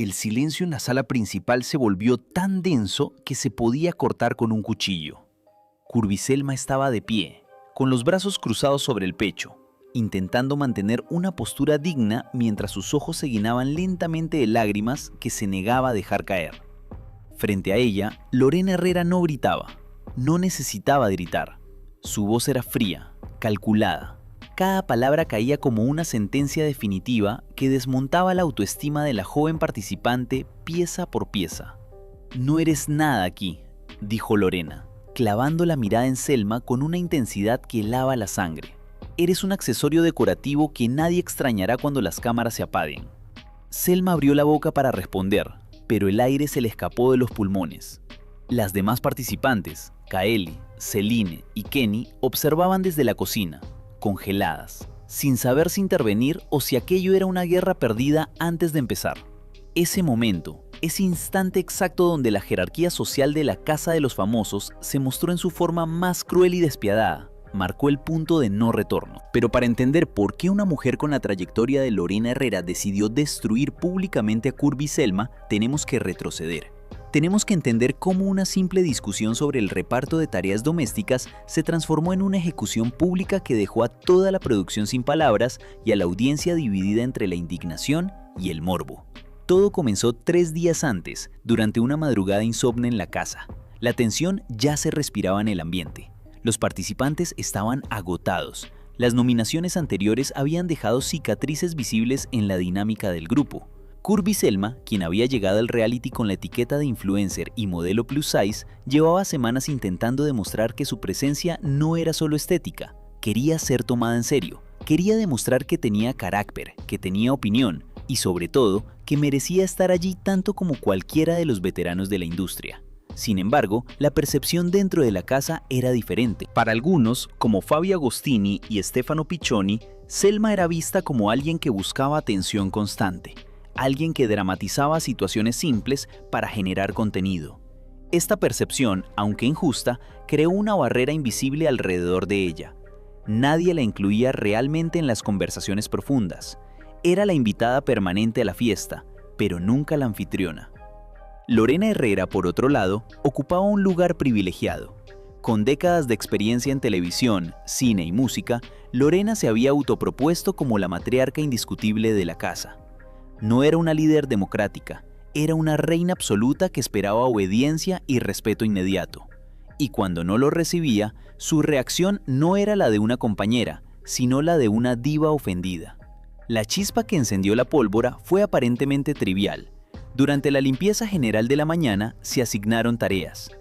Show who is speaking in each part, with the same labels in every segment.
Speaker 1: el silencio en la sala principal se volvió tan denso que se podía cortar con un cuchillo. Curviselma estaba de pie, con los brazos cruzados sobre el pecho, intentando mantener una postura digna mientras sus ojos se llenaban lentamente de lágrimas que se negaba a dejar caer. Frente a ella, Lorena Herrera no gritaba, no necesitaba gritar. Su voz era fría, calculada. Cada palabra caía como una sentencia definitiva que desmontaba la autoestima de la joven participante pieza por pieza. «No eres nada aquí», dijo Lorena, clavando la mirada en Selma con una intensidad que helaba la sangre. «Eres un accesorio decorativo que nadie extrañará cuando las cámaras se apaguen». Selma abrió la boca para responder, pero el aire se le escapó de los pulmones. Las demás participantes, Kaeli, Celine y Kenny, observaban desde la cocina, congeladas, sin saber si intervenir o si aquello era una guerra perdida antes de empezar. Ese momento, ese instante exacto donde la jerarquía social de la Casa de los Famosos se mostró en su forma más cruel y despiadada, marcó el punto de no retorno. Pero para entender por qué una mujer con la trayectoria de Lorena Herrera decidió destruir públicamente a Curviselma, tenemos que retroceder. Tenemos que entender cómo una simple discusión sobre el reparto de tareas domésticas se transformó en una ejecución pública que dejó a toda la producción sin palabras y a la audiencia dividida entre la indignación y el morbo. Todo comenzó 3 días antes, durante una madrugada insomne en la casa. La tensión ya se respiraba en el ambiente. Los participantes estaban agotados. Las nominaciones anteriores habían dejado cicatrices visibles en la dinámica del grupo. Curviselma, quien había llegado al reality con la etiqueta de influencer y modelo plus size, llevaba semanas intentando demostrar que su presencia no era solo estética. Quería ser tomada en serio. Quería demostrar que tenía carácter, que tenía opinión y, sobre todo, que merecía estar allí tanto como cualquiera de los veteranos de la industria. Sin embargo, la percepción dentro de la casa era diferente. Para algunos, como Fabio Agostini y Stefano Piccioni, Selma era vista como alguien que buscaba atención constante. Alguien que dramatizaba situaciones simples para generar contenido. Esta percepción, aunque injusta, creó una barrera invisible alrededor de ella. Nadie la incluía realmente en las conversaciones profundas. Era la invitada permanente a la fiesta, pero nunca la anfitriona. Lorena Herrera, por otro lado, ocupaba un lugar privilegiado. Con décadas de experiencia en televisión, cine y música, Lorena se había autopropuesto como la matriarca indiscutible de la casa. No era una líder democrática, era una reina absoluta que esperaba obediencia y respeto inmediato. Y cuando no lo recibía, su reacción no era la de una compañera, sino la de una diva ofendida. La chispa que encendió la pólvora fue aparentemente trivial. Durante la limpieza general de la mañana se asignaron tareas.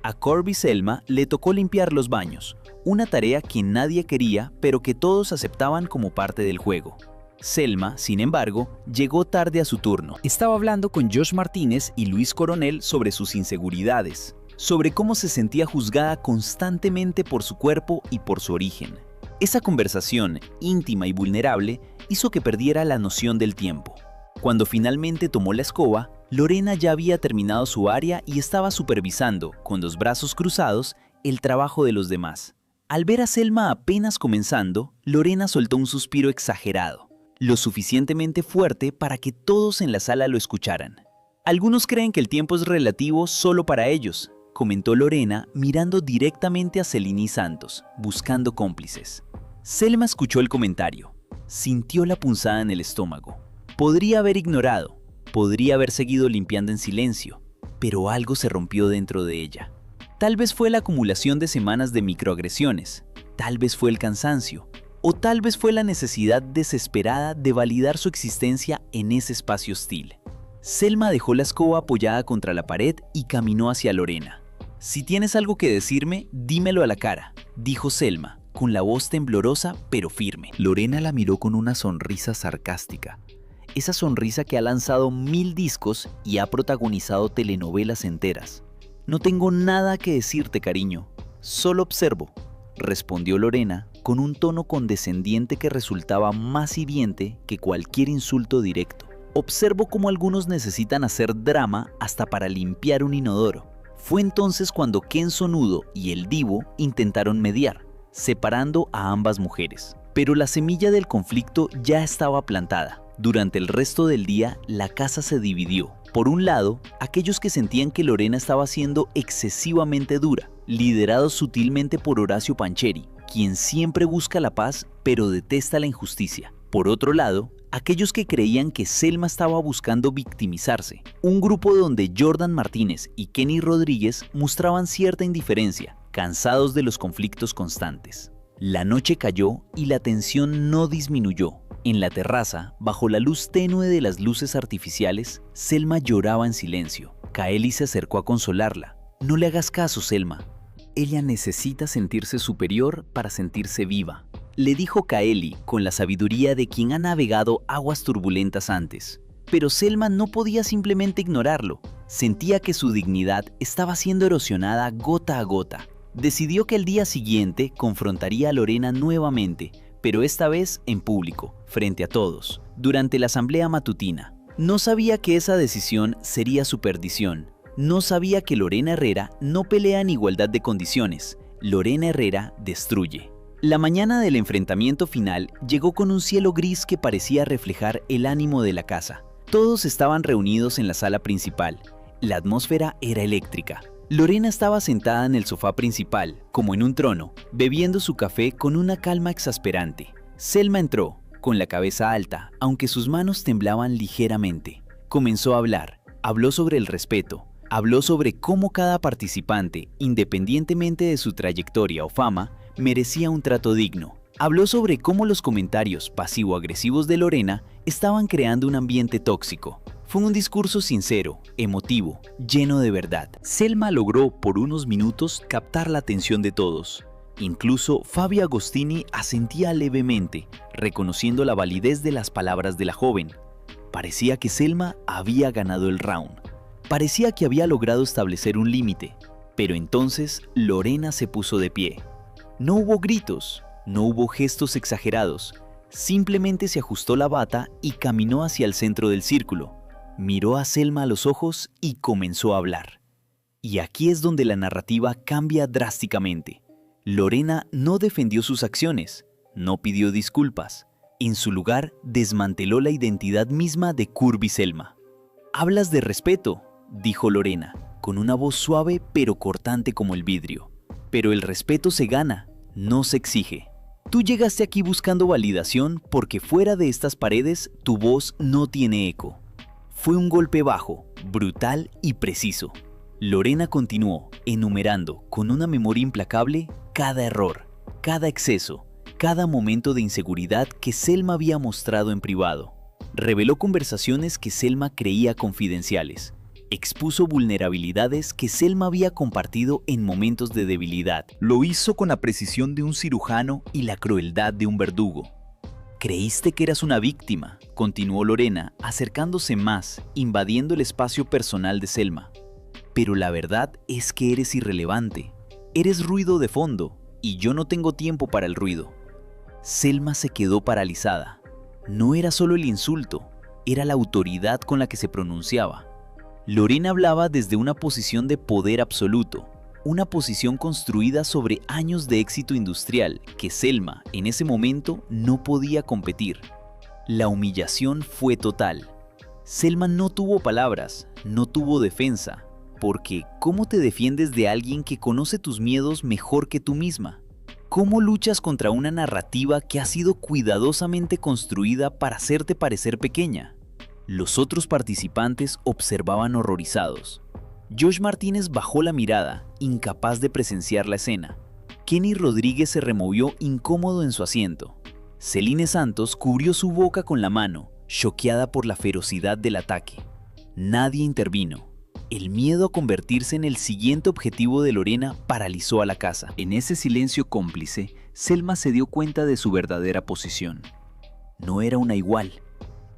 Speaker 1: A Curviselma le tocó limpiar los baños, una tarea que nadie quería pero que todos aceptaban como parte del juego. Selma, sin embargo, llegó tarde a su turno. Estaba hablando con Josh Martínez y Luis Coronel sobre sus inseguridades, sobre cómo se sentía juzgada constantemente por su cuerpo y por su origen. Esa conversación, íntima y vulnerable, hizo que perdiera la noción del tiempo. Cuando finalmente tomó la escoba, Lorena ya había terminado su área y estaba supervisando, con los brazos cruzados, el trabajo de los demás. Al ver a Selma apenas comenzando, Lorena soltó un suspiro exagerado, lo suficientemente fuerte para que todos en la sala lo escucharan. Algunos creen que el tiempo es relativo solo para ellos, comentó Lorena mirando directamente a Celini Santos, buscando cómplices. Selma escuchó el comentario, sintió la punzada en el estómago. Podría haber ignorado, podría haber seguido limpiando en silencio, pero algo se rompió dentro de ella. Tal vez fue la acumulación de semanas de microagresiones, tal vez fue el cansancio, o tal vez fue la necesidad desesperada de validar su existencia en ese espacio hostil. Selma dejó la escoba apoyada contra la pared y caminó hacia Lorena. «Si tienes algo que decirme, dímelo a la cara», dijo Selma, con la voz temblorosa pero firme. Lorena la miró con una sonrisa sarcástica. Esa sonrisa que ha lanzado 1000 discos y ha protagonizado telenovelas enteras. «No tengo nada que decirte, cariño, solo observo», respondió Lorena con un tono condescendiente que resultaba más hiriente que cualquier insulto directo. «Observo cómo algunos necesitan hacer drama hasta para limpiar un inodoro». Fue entonces cuando Ken Sonudo y el Divo intentaron mediar, separando a ambas mujeres. Pero la semilla del conflicto ya estaba plantada. Durante el resto del día, la casa se dividió. Por un lado, aquellos que sentían que Lorena estaba siendo excesivamente dura, liderados sutilmente por Horacio Pancheri, quien siempre busca la paz pero detesta la injusticia. Por otro lado, aquellos que creían que Selma estaba buscando victimizarse, un grupo donde Jordan Martínez y Kenny Rodríguez mostraban cierta indiferencia, cansados de los conflictos constantes. La noche cayó y la tensión no disminuyó. En la terraza, bajo la luz tenue de las luces artificiales, Selma lloraba en silencio. Kaeli se acercó a consolarla. No le hagas caso, Selma. Ella necesita sentirse superior para sentirse viva, le dijo Kaeli con la sabiduría de quien ha navegado aguas turbulentas antes. Pero Selma no podía simplemente ignorarlo. Sentía que su dignidad estaba siendo erosionada gota a gota. Decidió que el día siguiente confrontaría a Lorena nuevamente, pero esta vez en público, frente a todos, durante la asamblea matutina. No sabía que esa decisión sería su perdición. No sabía que Lorena Herrera no pelea en igualdad de condiciones. Lorena Herrera destruye. La mañana del enfrentamiento final llegó con un cielo gris que parecía reflejar el ánimo de la casa. Todos estaban reunidos en la sala principal. La atmósfera era eléctrica. Lorena estaba sentada en el sofá principal, como en un trono, bebiendo su café con una calma exasperante. Selma entró, con la cabeza alta, aunque sus manos temblaban ligeramente. Comenzó a hablar. Habló sobre el respeto. Habló sobre cómo cada participante, independientemente de su trayectoria o fama, merecía un trato digno. Habló sobre cómo los comentarios pasivo-agresivos de Lorena estaban creando un ambiente tóxico. Fue un discurso sincero, emotivo, lleno de verdad. Selma logró por unos minutos captar la atención de todos. Incluso Fabio Agostini asentía levemente, reconociendo la validez de las palabras de la joven. Parecía que Selma había ganado el round. Parecía que había logrado establecer un límite. Pero entonces Lorena se puso de pie. No hubo gritos, no hubo gestos exagerados. Simplemente se ajustó la bata y caminó hacia el centro del círculo. Miró a Selma a los ojos y comenzó a hablar. Y aquí es donde la narrativa cambia drásticamente. Lorena no defendió sus acciones, no pidió disculpas. En su lugar, desmanteló la identidad misma de Curvy Selma. «Hablas de respeto», dijo Lorena, con una voz suave pero cortante como el vidrio. «Pero el respeto se gana, no se exige. Tú llegaste aquí buscando validación porque fuera de estas paredes tu voz no tiene eco». Fue un golpe bajo, brutal y preciso. Lorena continuó, enumerando, con una memoria implacable, cada error, cada exceso, cada momento de inseguridad que Selma había mostrado en privado. Reveló conversaciones que Selma creía confidenciales. Expuso vulnerabilidades que Selma había compartido en momentos de debilidad. Lo hizo con la precisión de un cirujano y la crueldad de un verdugo. «Creíste que eras una víctima», continuó Lorena, acercándose más, invadiendo el espacio personal de Selma. «Pero la verdad es que eres irrelevante. Eres ruido de fondo, y yo no tengo tiempo para el ruido». Selma se quedó paralizada. No era solo el insulto, era la autoridad con la que se pronunciaba. Lorena hablaba desde una posición de poder absoluto, una posición construida sobre años de éxito industrial que Selma, en ese momento, no podía competir. La humillación fue total. Selma no tuvo palabras, no tuvo defensa, porque ¿cómo te defiendes de alguien que conoce tus miedos mejor que tú misma? ¿Cómo luchas contra una narrativa que ha sido cuidadosamente construida para hacerte parecer pequeña? Los otros participantes observaban horrorizados. Josh Martínez bajó la mirada, incapaz de presenciar la escena. Kenny Rodríguez se removió incómodo en su asiento. Celine Santos cubrió su boca con la mano, choqueada por la ferocidad del ataque. Nadie intervino. El miedo a convertirse en el siguiente objetivo de Lorena paralizó a la casa. En ese silencio cómplice, Selma se dio cuenta de su verdadera posición. No era una igual,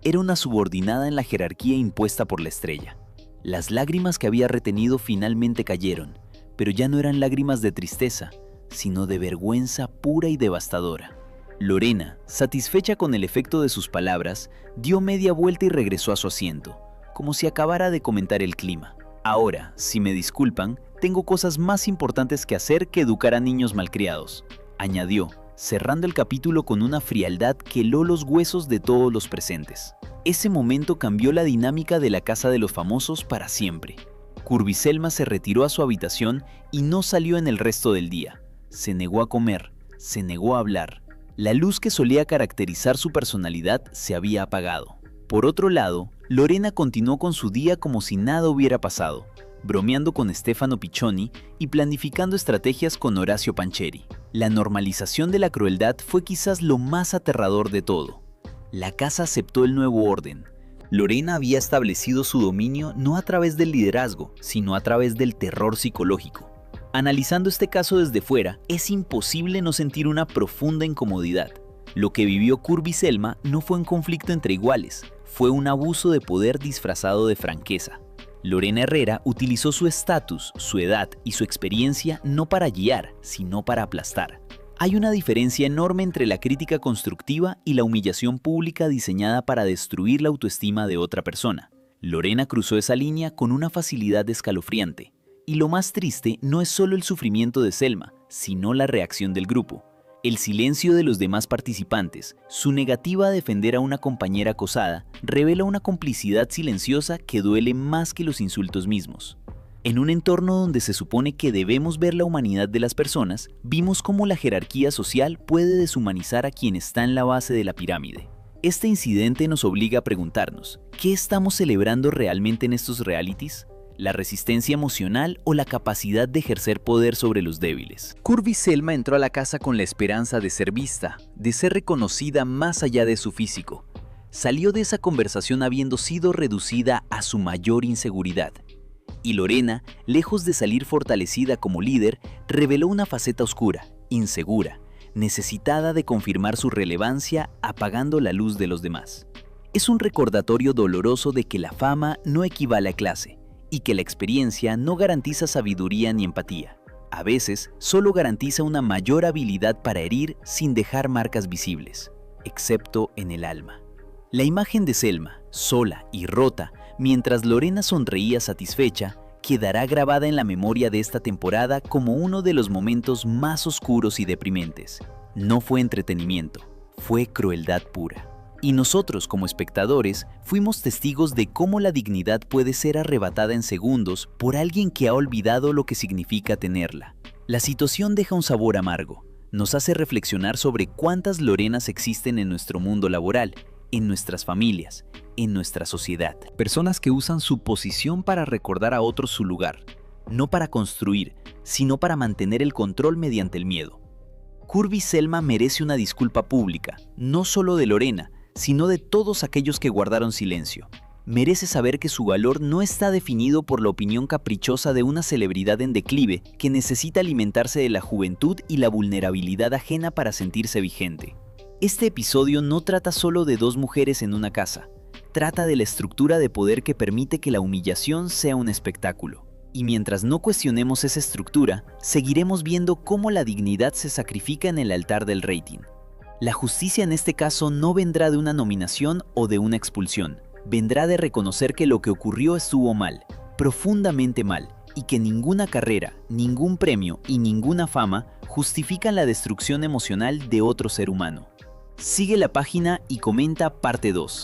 Speaker 1: era una subordinada en la jerarquía impuesta por la estrella. Las lágrimas que había retenido finalmente cayeron, pero ya no eran lágrimas de tristeza, sino de vergüenza pura y devastadora. Lorena, satisfecha con el efecto de sus palabras, dio media vuelta y regresó a su asiento, como si acabara de comentar el clima. «Ahora, si me disculpan, tengo cosas más importantes que hacer que educar a niños malcriados», añadió, cerrando el capítulo con una frialdad que heló los huesos de todos los presentes. Ese momento cambió la dinámica de la Casa de los Famosos para siempre. Curviselma se retiró a su habitación y no salió en el resto del día. Se negó a comer, se negó a hablar. La luz que solía caracterizar su personalidad se había apagado. Por otro lado, Lorena continuó con su día como si nada hubiera pasado, bromeando con Stefano Piccioni y planificando estrategias con Horacio Pancheri. La normalización de la crueldad fue quizás lo más aterrador de todo. La casa aceptó el nuevo orden. Lorena había establecido su dominio no a través del liderazgo, sino a través del terror psicológico. Analizando este caso desde fuera, es imposible no sentir una profunda incomodidad. Lo que vivió Curviselma no fue un conflicto entre iguales, fue un abuso de poder disfrazado de franqueza. Lorena Herrera utilizó su estatus, su edad y su experiencia no para guiar, sino para aplastar. Hay una diferencia enorme entre la crítica constructiva y la humillación pública diseñada para destruir la autoestima de otra persona. Lorena cruzó esa línea con una facilidad escalofriante. Y lo más triste no es solo el sufrimiento de Selma, sino la reacción del grupo. El silencio de los demás participantes, su negativa a defender a una compañera acosada, revela una complicidad silenciosa que duele más que los insultos mismos. En un entorno donde se supone que debemos ver la humanidad de las personas, vimos cómo la jerarquía social puede deshumanizar a quien está en la base de la pirámide. Este incidente nos obliga a preguntarnos, ¿qué estamos celebrando realmente en estos realities? ¿La resistencia emocional o la capacidad de ejercer poder sobre los débiles? Curviselma entró a la casa con la esperanza de ser vista, de ser reconocida más allá de su físico. Salió de esa conversación habiendo sido reducida a su mayor inseguridad. Y Lorena, lejos de salir fortalecida como líder, reveló una faceta oscura, insegura, necesitada de confirmar su relevancia apagando la luz de los demás. Es un recordatorio doloroso de que la fama no equivale a clase, y que la experiencia no garantiza sabiduría ni empatía. A veces, solo garantiza una mayor habilidad para herir sin dejar marcas visibles, excepto en el alma. La imagen de Selma, sola y rota, mientras Lorena sonreía satisfecha, quedará grabada en la memoria de esta temporada como uno de los momentos más oscuros y deprimentes. No fue entretenimiento, fue crueldad pura. Y nosotros, como espectadores, fuimos testigos de cómo la dignidad puede ser arrebatada en segundos por alguien que ha olvidado lo que significa tenerla. La situación deja un sabor amargo. Nos hace reflexionar sobre cuántas Lorenas existen en nuestro mundo laboral, en nuestras familias, en nuestra sociedad. Personas que usan su posición para recordar a otros su lugar, no para construir, sino para mantener el control mediante el miedo. Curviselma merece una disculpa pública, no solo de Lorena, sino de todos aquellos que guardaron silencio. Merece saber que su valor no está definido por la opinión caprichosa de una celebridad en declive que necesita alimentarse de la juventud y la vulnerabilidad ajena para sentirse vigente. Este episodio no trata solo de dos mujeres en una casa, trata de la estructura de poder que permite que la humillación sea un espectáculo. Y mientras no cuestionemos esa estructura, seguiremos viendo cómo la dignidad se sacrifica en el altar del rating. La justicia en este caso no vendrá de una nominación o de una expulsión, vendrá de reconocer que lo que ocurrió estuvo mal, profundamente mal, y que ninguna carrera, ningún premio y ninguna fama justifican la destrucción emocional de otro ser humano. Sigue la página y comenta parte 2.